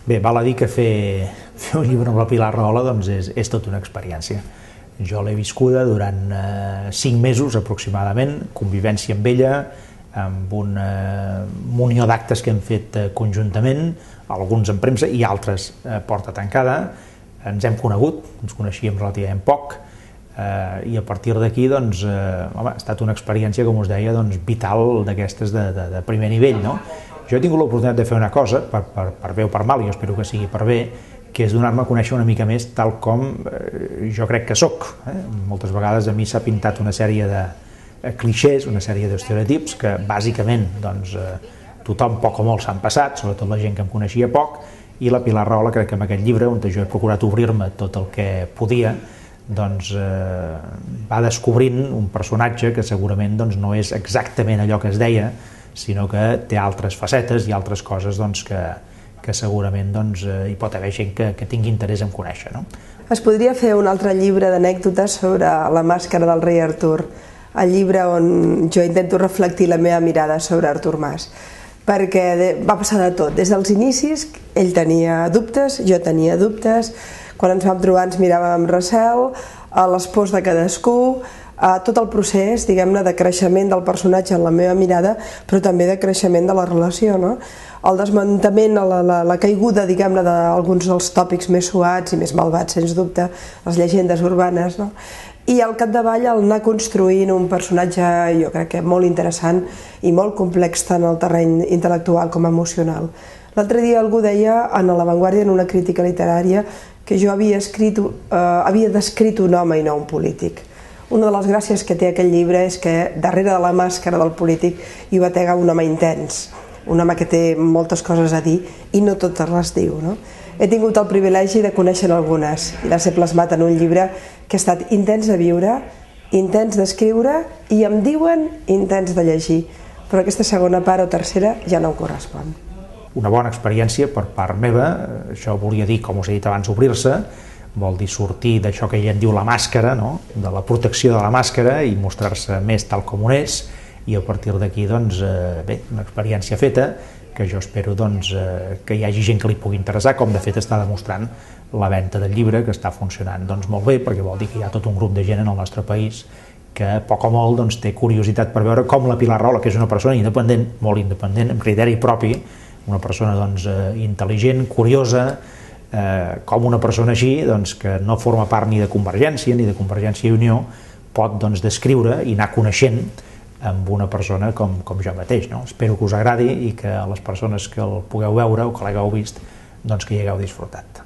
Bé, val a dir que fer un llibre amb la Pilar Rahola doncs és tota una experiència. Jo l'he viscuda durant 5 mesos aproximadament, convivència amb ella, amb una munió d'actes que hem fet conjuntament, alguns en premsa i altres a porta tancada. Ens hem conegut, ens coneixíem relativament poc, i a partir d'aquí doncs, ha estat una experiència, com us deia, doncs, vital d'aquestes de primer nivell, no? Jo he tingut l'oportunitat de fer una cosa, per bé o per mal, i jo espero que sigui per bé, que és donar-me a conèixer una mica més tal com jo crec que sóc. Moltes vegades a mi s'ha pintat una sèrie de clixés, una sèrie d'estereotips que bàsicament doncs, tothom poc o molt s'han passat, sobretot la gent que em coneixia poc, i la Pilar Rahola crec que amb aquest llibre, on jo he procurat obrir-me tot el que podia, doncs va descobrint un personatge que segurament doncs, no és exactament allò que es deia, sinó que té altres facetes i altres coses doncs, que segurament doncs, hi pot haver gent que tingui interès en conèixer. No? Es podria fer un altre llibre d'anècdotes sobre la màscara del rei Artur, el llibre on jo intento reflectir la meva mirada sobre Artur Mas, perquè va passar de tot. Des dels inicis ell tenia dubtes, jo tenia dubtes, quan ens vam trobar ens miràvem amb recel, a les pors de cadascú, tot el procés, diguem-ne, de creixement del personatge en la meva mirada, però també de creixement de la relació, no? El desmuntament, la caiguda, diguem-ne, d'alguns dels tòpics més suats i més malvats, sens dubte, les llegendes urbanes, no? I al capdavall el anar construint un personatge, jo crec que molt interessant i molt complex tant al terreny intel·lectual com emocional. L'altre dia algú deia, a La Vanguardia, en una crítica literària, que jo havia descrit un home i no un polític. Una de les gràcies que té aquest llibre és que darrere de la màscara del polític hi batega un home intens, un home que té moltes coses a dir i no totes les diu. No? He tingut el privilegi de conèixer algunes i les he plasmat en un llibre que ha estat intens de viure, intens d'escriure i em diuen intens de llegir, però aquesta segona part o tercera ja no em correspon. Una bona experiència per part meva, això volia dir, com us he dit abans, obrir-se, vol dir sortir d'això que ella en diu la màscara, no? De la protecció de la màscara i mostrar-se més tal com on és, i a partir d'aquí, doncs, bé, una experiència feta, que jo espero doncs, que hi hagi gent que li pugui interessar, com de fet està demostrant la venda del llibre, que està funcionant doncs, molt bé, perquè vol dir que hi ha tot un grup de gent en el nostre país que poc o molt doncs, té curiositat per veure com la Pilar Rahola, que és una persona independent, molt independent, amb criteri propi, una persona doncs, intel·ligent, curiosa, com una persona així, doncs, que no forma part ni de Convergència ni de Convergència i Unió, pot doncs, descriure i anar coneixent amb una persona com jo mateix. No? Espero que us agradi i que les persones que el pugueu veure o que l'hagueu vist, doncs, que hi hagueu disfrutat.